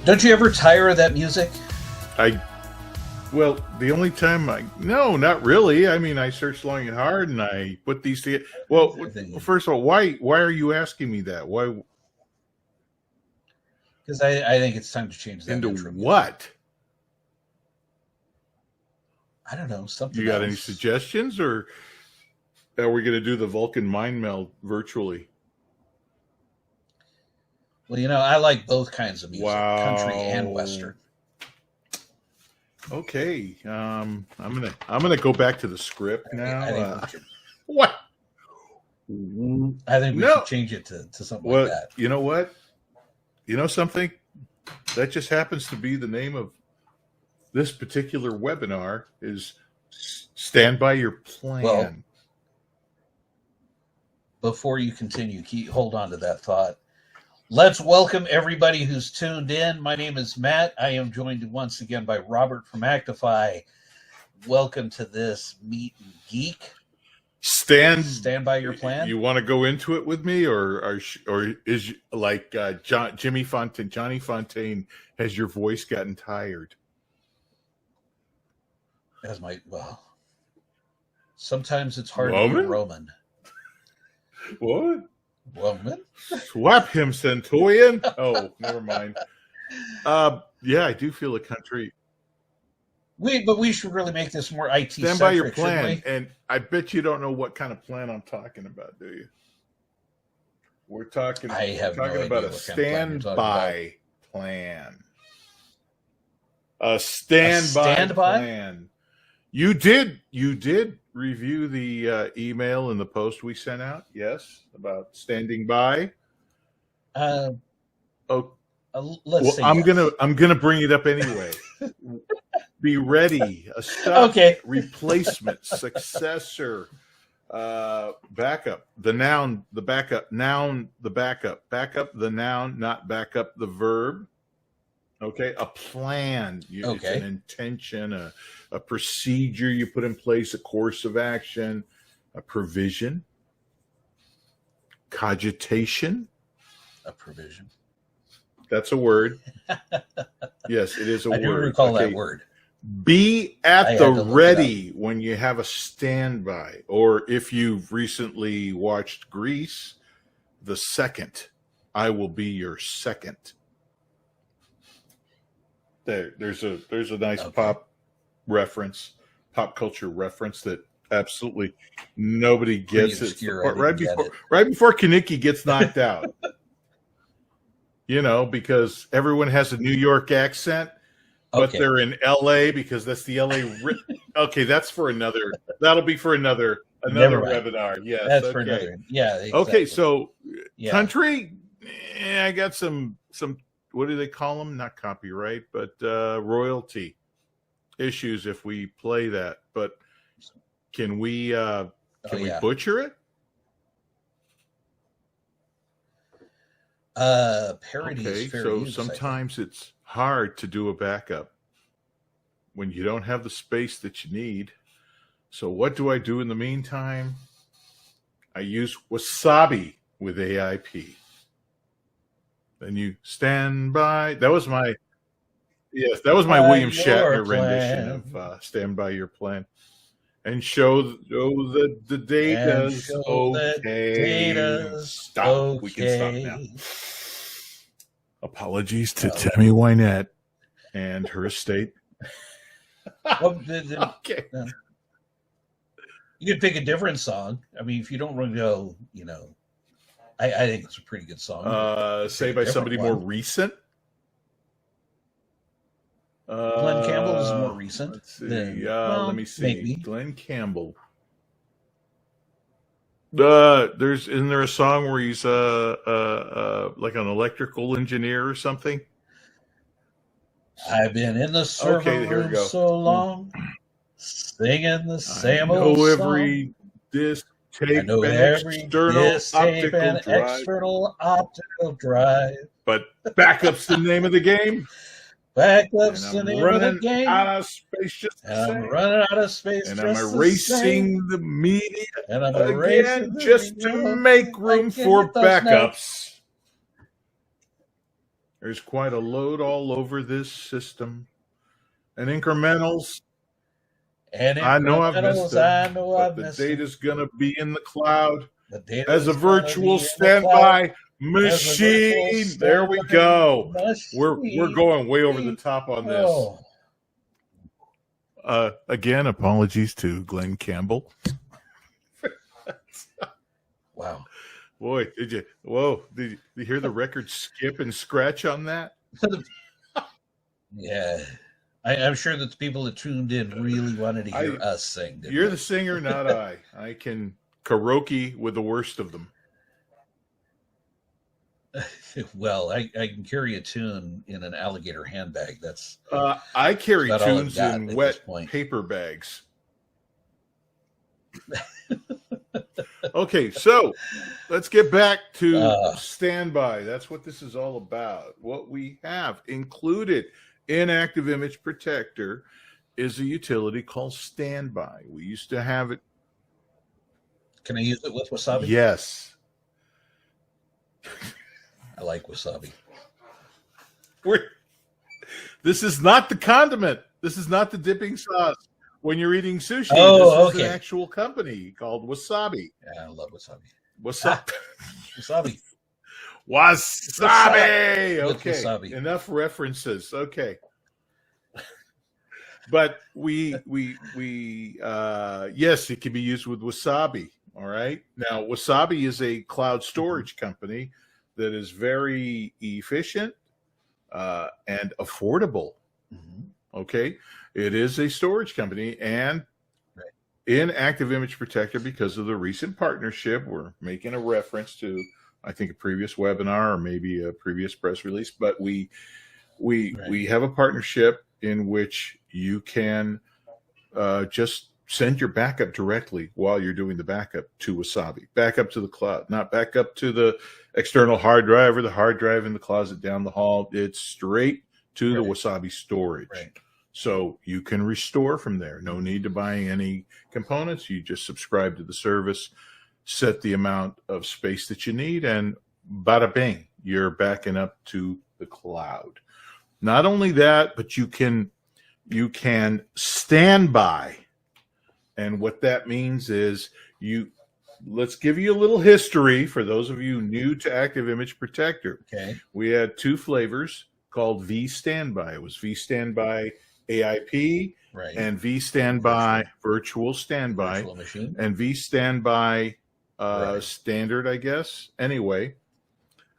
Don't you ever tire of that music? Well, the only time no, not really. I mean, I searched long and hard, and I put these together. Well, first of all, why are you asking me that? Why? Because I think it's time to change that. Into what? I don't know. Something. You got else. any suggestions, or are we going to do the Vulcan mind meld virtually? Well, I like both kinds of music, country and western. Okay, I'm gonna go back to the script now. What? I think we should change it to something like that. You know what? You know something? That just happens to be the name of this particular webinar is Stand By Your Plan. Well, before you continue, hold on to that thought. Let's welcome everybody who's tuned in. My name is Matt. I am joined once again by Robert from Actiphy. Welcome to this Meet and Geek. Stand by your plan. You want to go into it with me, or is like Johnny Fontaine? Has your voice gotten tired? Sometimes it's hard to be Roman. What? Roman? Swap him, Centurion. Oh, never mind. Yeah, I do feel a country. But we should really make this more IT. Stand by your plan, and I bet you don't know what kind of plan I'm talking about, do you? We're talking. About a standby plan. A standby plan. You did review the email and the post we sent out. Yes, about standing by. Let's see. I'm gonna bring it up anyway. Be ready. Replacement, successor, backup. The noun, the backup. Noun, the backup. Backup the noun, not backup the verb. Okay, a plan. It's an intention, a procedure you put in place, a course of action, a provision, cogitation. A provision. That's a word. Yes, it is a word. I do recall that word. Be at the ready when you have a standby, or if you've recently watched Grease, the second. I will be your second. There's a nice pop culture reference that absolutely nobody gets it. Right before Kaneki gets knocked out. Because everyone has a New York accent, but they're in LA because that's the LA. Okay, that'll be for another webinar. Yes, that's for another. Yeah. Exactly. Okay, so country. I got some. What do they call them? Not copyright, but royalty issues if we play that. But can we butcher it? Parody is fair so use, sometimes it's hard to do a backup when you don't have the space that you need. So what do I do in the meantime? I use Wasabi with AIP. Then you stand by. That was my William Shatner rendition of Stand By Your Plan. And show the data's okay. Stop. Okay. We can stop now. Apologies to Tammy Wynette and her estate. Okay. You could pick a different song. I mean, if you don't want to go, I think it's a pretty good song. Say by somebody more recent. Glenn Campbell is more recent. Let's see. Let me see. Maybe. Glenn Campbell. Isn't there a song where he's like an electrical engineer or something? I've been in the server room so long, singing the same old song. Every disc tape and external optical drive. But backup's the name of the game. Backup's the name of the game. I'm running out of space just I'm running out of space. And I'm erasing the media again just to make room for backups. There's quite a load all over this system. And incrementals, And I know I've missed incrementals, I them, know but I've the missed them. data's going to be in the cloud The data as a is gonna virtual be in the cloud standby as a virtual machine. There we standby go. We're machine. going way over the top on this. Again, apologies to Glenn Campbell. Wow. Boy, did you hear the record skip and scratch on that? Yeah. I'm sure that the people that tuned in really wanted to hear us sing. You're the singer, not I. I can karaoke with the worst of them. Well, I can carry a tune in an alligator handbag. That's I carry about all I've tunes got in at wet this point. paper bags. Okay, so let's get back to standby. That's what this is all about. What we have included in Active Image Protector is a utility called standby. We used to have it. Can I use it with wasabi? Yes. I like wasabi. This is not the condiment. This is not the dipping sauce. When you're eating sushi, this is an actual company called Wasabi. Yeah, I love wasabi. Wasabi. Wasabi. Wasabi. With Okay. wasabi. Enough references. Okay. But we yes, it can be used with wasabi. All right. Now, Wasabi is a cloud storage company that is very efficient and affordable. Mm-hmm. Okay. It is a storage company, and in Active Image Protector, because of the recent partnership, we're making a reference to, I think, a previous webinar or maybe a previous press release, but we have a partnership in which you can just send your backup directly while you're doing the backup to Wasabi. Backup to the cloud, not backup to the external hard drive or the hard drive in the closet down the hall. It's straight to the Wasabi storage. Right. So you can restore from there. No need to buy any components. You just subscribe to the service, set the amount of space that you need, and bada bing, you're backing up to the cloud. Not only that, but you can standby. And what that means is let's give you a little history for those of you new to Active Image Protector. Okay. We had two flavors called vStandBy. It was vStandBy AIP, right, and vStandBy Virtual StandBy, and vStandBy Standard, I guess. Anyway,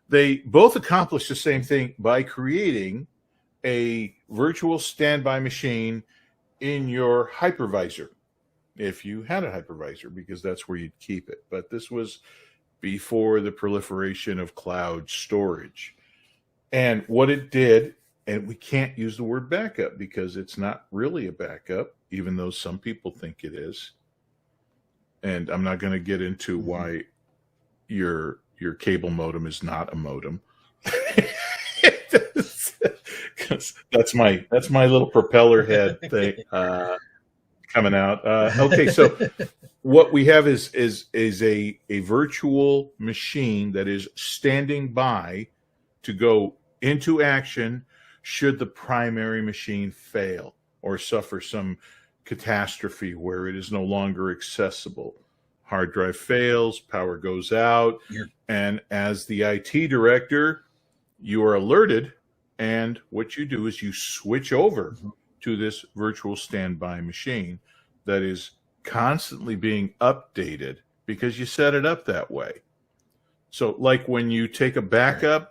they both accomplished the same thing by creating a virtual standby machine in your hypervisor, if you had a hypervisor, because that's where you'd keep it. But this was before the proliferation of cloud storage. And what it did, and we can't use the word backup because it's not really a backup, even though some people think it is. And I'm not going to get into why your cable modem is not a modem. that's my little propeller head thing coming out. Okay, so what we have is a virtual machine that is standing by to go into action should the primary machine fail or suffer some catastrophe where it is no longer accessible. Hard drive fails, power goes out, and as the IT director, you are alerted, and what you do is you switch over to this virtual standby machine that is constantly being updated because you set it up that way. So like when you take a backup,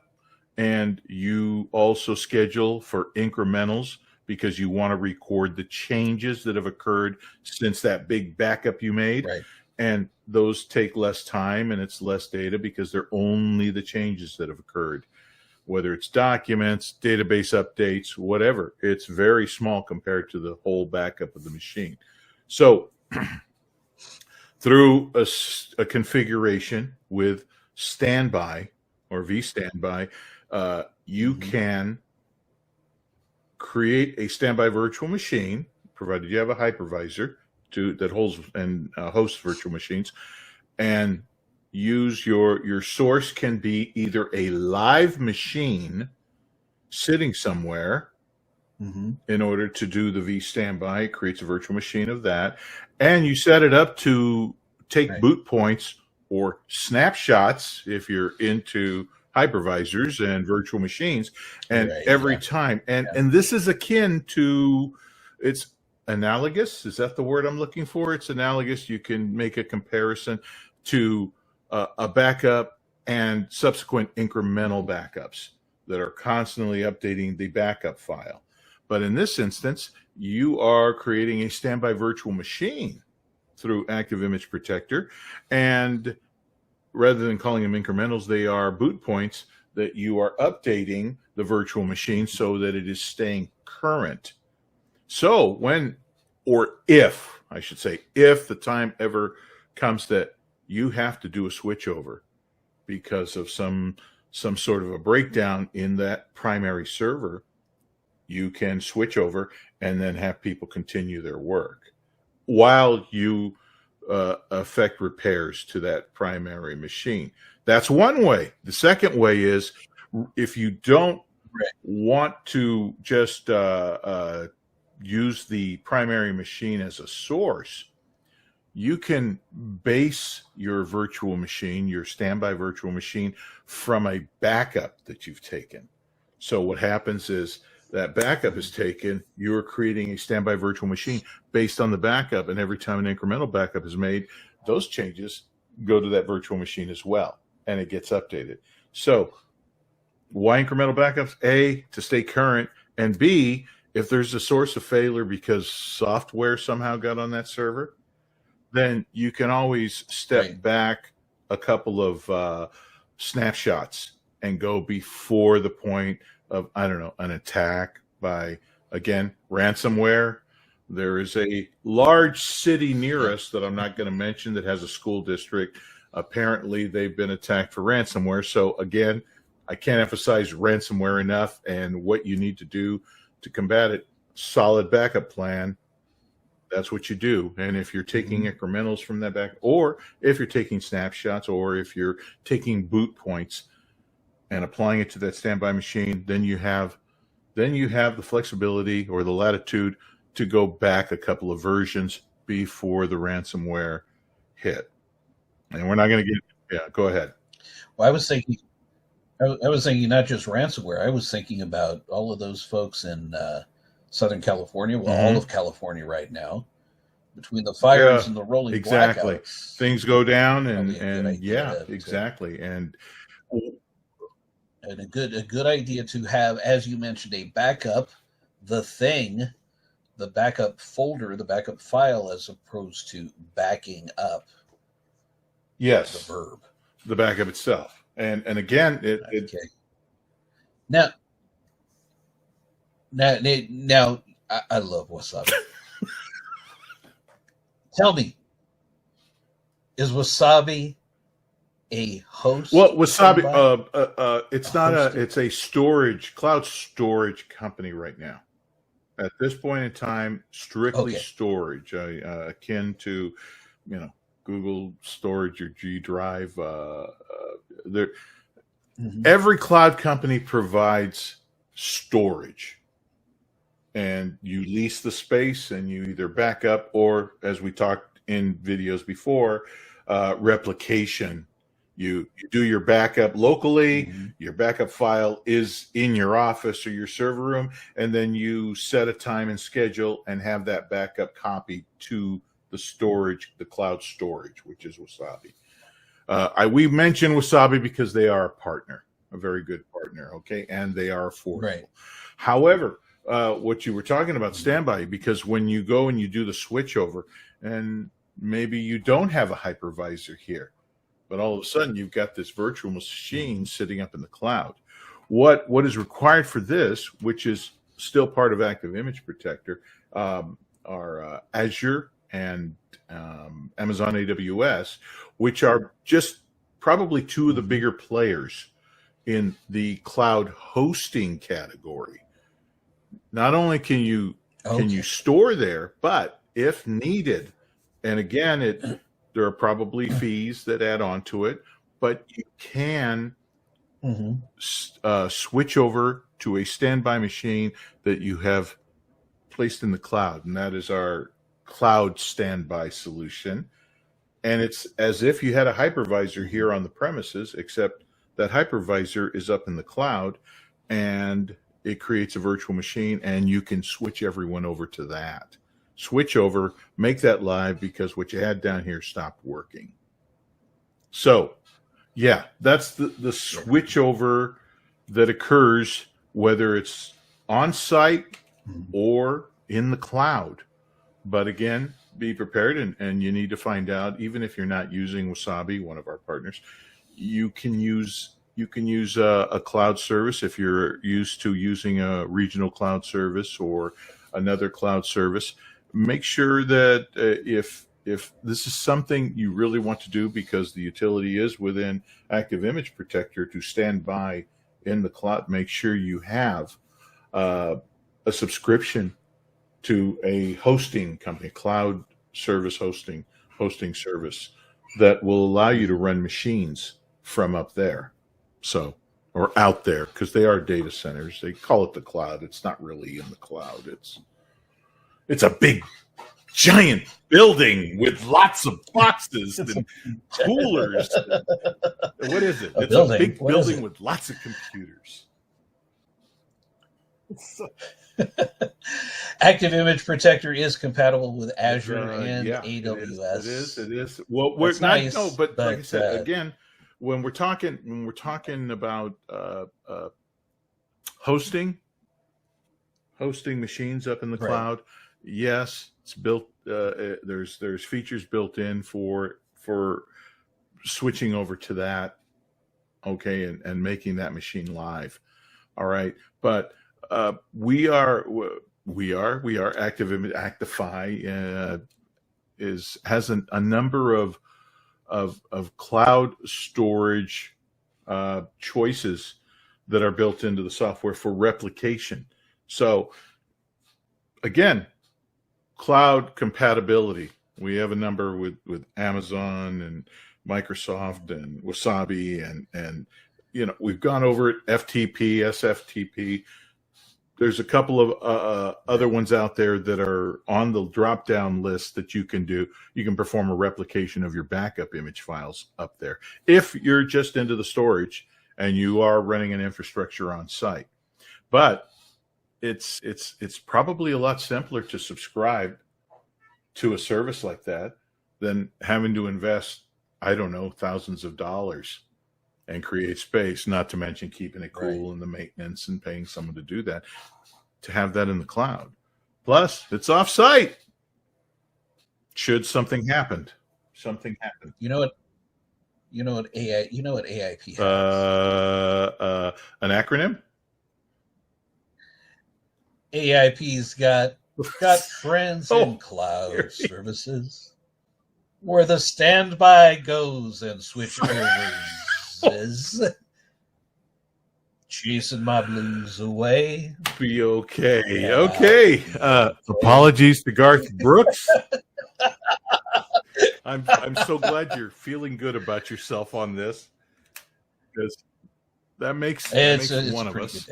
and you also schedule for incrementals because you want to record the changes that have occurred since that big backup you made. Right. And those take less time and it's less data because they're only the changes that have occurred. Whether it's documents, database updates, whatever. It's very small compared to the whole backup of the machine. So through a configuration with standby or vStandBy, you can create a standby virtual machine, provided you have a hypervisor that holds and hosts virtual machines, and use your source can be either a live machine sitting somewhere in order to do the vStandBy. It creates a virtual machine of that. And you set it up to take boot points or snapshots if you're into hypervisors and virtual machines. And every time. And this is akin to, it's analogous. Is that the word I'm looking for? It's analogous. You can make a comparison to a backup and subsequent incremental backups that are constantly updating the backup file. But in this instance, you are creating a standby virtual machine through Active Image Protector. And rather than calling them incrementals, they are boot points that you are updating the virtual machine so that it is staying current. So when, or if, I should say, if the time ever comes that you have to do a switchover because of some sort of a breakdown in that primary server, you can switch over and then have people continue their work while you affect repairs to that primary machine. That's one way. The second way is if you don't want to just use the primary machine as a source, you can base your virtual machine, your standby virtual machine, from a backup that you've taken. So what happens is that backup is taken, you're creating a standby virtual machine based on the backup, and every time an incremental backup is made, those changes go to that virtual machine as well, and it gets updated. So why incremental backups? A, to stay current, and B, if there's a source of failure because software somehow got on that server, then you can always step back a couple of snapshots and go before the point of, I don't know, an attack by, again, ransomware. There is a large city near us that I'm not going to mention that has a school district. Apparently, they've been attacked for ransomware. So, again, I can't emphasize ransomware enough and what you need to do to combat it. Solid backup plan. That's what you do. And if you're taking incrementals from that back, or if you're taking snapshots, or if you're taking boot points and applying it to that standby machine, then you have the flexibility or the latitude to go back a couple of versions before the ransomware hit. And we're not going to get, go ahead. Well, I was thinking not just ransomware. I was thinking about all of those folks in Southern California, all of California right now, between the fires and the rolling blackouts. Things go down, and exactly. And a good idea to have, as you mentioned, a backup, the backup folder, the backup file, as opposed to backing up. Yes, the verb, the backup itself, and again, Now, I love wasabi. Tell me, is wasabi a host? Well, wasabi, it's not it's a cloud storage company right now. At this point in time, strictly storage, akin to, Google Storage or G Drive. Every cloud company provides storage, and you lease the space and you either back up or, as we talked in videos before, replication. You do your backup locally, your backup file is in your office or your server room, and then you set a time and schedule and have that backup copied to the storage, the cloud storage, which is Wasabi. We mention Wasabi because they are a partner, a very good partner, okay? And they are affordable. Right. However, what you were talking about, standby, because when you go and you do the switchover, and maybe you don't have a hypervisor here, but all of a sudden you've got this virtual machine sitting up in the cloud. What is required for this, which is still part of Active Image Protector, are Azure and Amazon AWS, which are just probably two of the bigger players in the cloud hosting category. Not only can you store there, but if needed, and again, there are probably fees that add on to it, but you can switch over to a standby machine that you have placed in the cloud, and that is our cloud standby solution. And it's as if you had a hypervisor here on the premises, except that hypervisor is up in the cloud, and it creates a virtual machine, and you can switch everyone over to that. Switch over, make that live, because what you had down here stopped working. So, yeah, that's the switch over that occurs, whether it's on site or in the cloud. But again, be prepared, and you need to find out, even if you're not using Wasabi, one of our partners, you can use a cloud service if you're used to using a regional cloud service or another cloud service. Make sure that if this is something you really want to do, because the utility is within Active Image Protector to stand by in the cloud, make sure you have a subscription to a hosting company, cloud service hosting service that will allow you to run machines from up there. So, or out there, because they are data centers. They call it the cloud. It's not really in the cloud. It's a big, giant building with lots of boxes and coolers. What is it? It's a big building with lots of computers. Active Image Protector is compatible with Azure and AWS. It is. Well, we're not. Nice, no, but like I said, again, when we're talking about hosting machines up in the cloud, yes, it's built. There's features built in for switching over to that. Okay, and making that machine live. All right, but we are Active Image Actiphy has a number of cloud storage choices that are built into the software for replication. So again, cloud compatibility. We have a number with Amazon and Microsoft and Wasabi and we've gone over it, FTP, SFTP. There's a couple of other ones out there that are on the drop-down list that you can do. You can perform a replication of your backup image files up there if you're just into the storage and you are running an infrastructure on site. But it's probably a lot simpler to subscribe to a service like that than having to invest, I don't know, thousands of dollars and create space, not to mention keeping it cool and the maintenance and paying someone to do that, to have that in the cloud. Plus, it's off-site. Should something happen. You know what AIP has? An acronym? AIP's got friends in cloud services where the standby goes and switch overs. Chasing my blues away. Be okay. Yeah. Okay. Apologies to Garth Brooks. I'm so glad you're feeling good about yourself on this, because that makes one of us.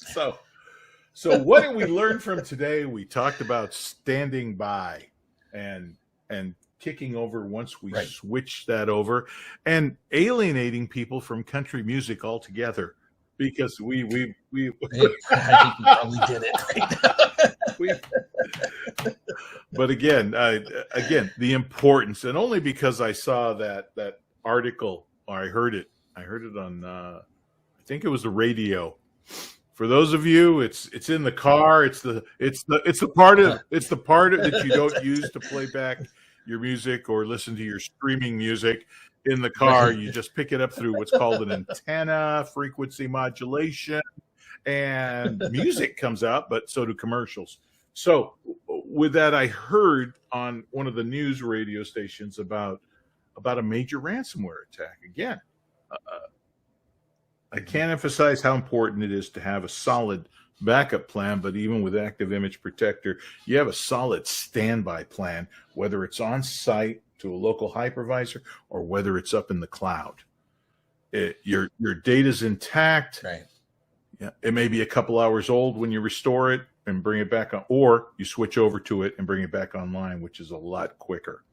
So what did we learn from today? We talked about standing by and kicking over once we switch that over, and alienating people from country music altogether, because we I think we probably did it. But again, the importance, and only because I saw that article, or I heard it on I think it was the radio. For those of you, it's in the car. It's the part of that you don't use to play back your music or listen to your streaming music in the car. You just pick it up through what's called an antenna, frequency modulation, and music comes out, but so do commercials. So with that, I heard on one of the news radio stations about a major ransomware attack. Again, I can't emphasize how important it is to have a solid backup plan, but even with Active Image Protector, you have a solid standby plan, whether it's on site to a local hypervisor or whether it's up in the cloud. Your data's intact. Right. Yeah, it may be a couple hours old when you restore it and bring it back on, or you switch over to it and bring it back online, which is a lot quicker.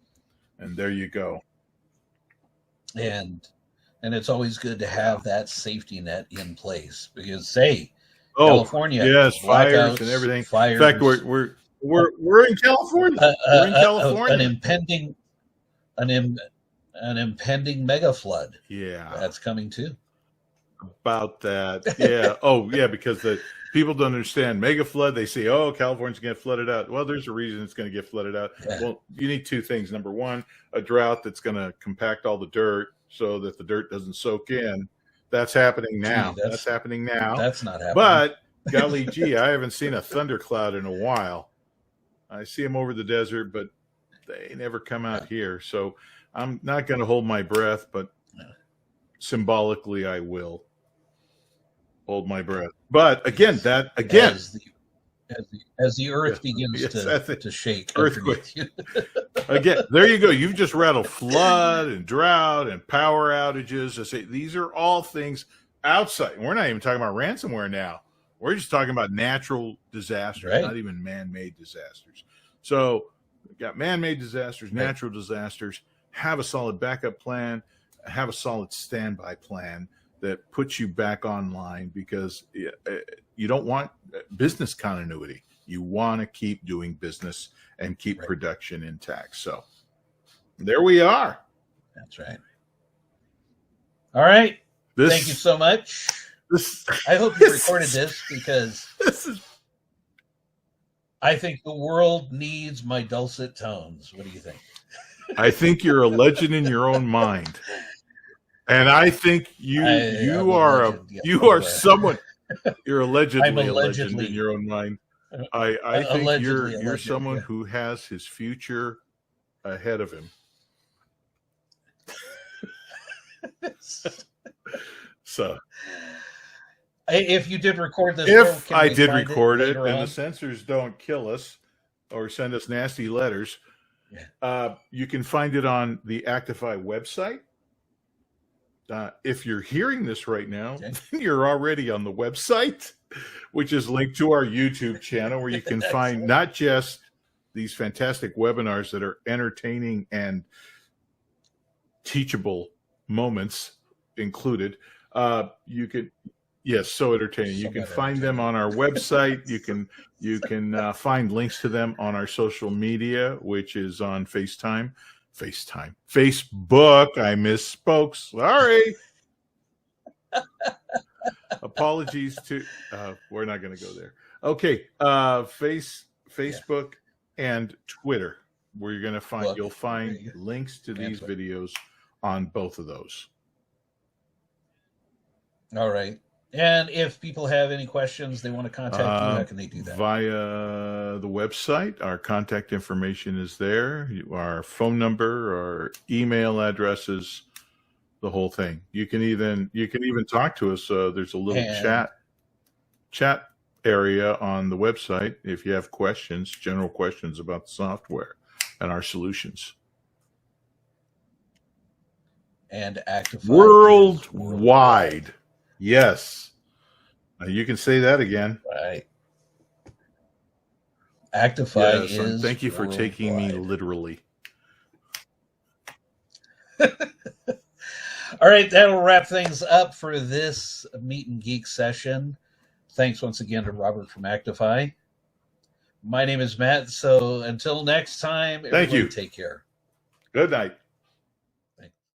And there you go. And it's always good to have that safety net in place because, say, Oh, California, yes, fires and everything. In fact, we're in California. We're in California. An impending mega flood. Yeah, that's coming too. About that, yeah. Oh, yeah, because the people don't understand mega flood. They say, "Oh, California's going to get flooded out." Well, there's a reason it's going to get flooded out. Yeah. Well, you need two things. Number one, a drought that's going to compact all the dirt so that the dirt doesn't soak in. That's happening now. That's happening now. That's not happening. But golly gee, I haven't seen a thundercloud in a while. I see them over the desert, but they never come out here. So I'm not going to hold my breath, but symbolically I will hold my breath. But again, as the earth begins to shake, earthquake. Again, there you go. You've just rattled flood and drought and power outages. I say these are all things outside. We're not even talking about ransomware now. We're just talking about natural disasters, right? Not even man-made disasters. So we've got man-made disasters, natural disasters. Have a solid backup plan. Have a solid standby plan that puts you back online, because you don't want business continuity. You want to keep doing business and keep production intact. So there we are. That's right. All right. Thank you so much. I hope you recorded this because I think the world needs my dulcet tones. What do you think? I think you're a legend in your own mind. And I think you're someone. You're allegedly a legend in your own mind. I think you're someone who has his future ahead of him. So, if you did record this, if I did record it, and the censors don't kill us or send us nasty letters, you can find it on the Actiphy website. If you're hearing this right now, then you're already on the website, which is linked to our YouTube channel, where you can find not just these fantastic webinars that are entertaining and teachable moments included. You could, yes, so entertaining. You can find them on our website. You can find links to them on our social media, which is on Facebook. I misspoke. Sorry. Apologies to. We're not going to go there. Okay. Facebook and Twitter, where you're going to find. You'll find links to these videos on both of those. All right. And if people have any questions, they want to contact you, how can they do that? Via the website. Our contact information is there. Our phone number, our email addresses, the whole thing. You can even talk to us. There's a little chat area on the website if you have questions, general questions about the software and our solutions. And Actiphy worldwide. Yes. You can say that again. Right. Actiphy is. Thank you for taking me literally. All right, that'll wrap things up for this Meet and Geek session. Thanks once again to Robert from Actiphy. My name is Matt, so until next time, thank you. Take care. Good night.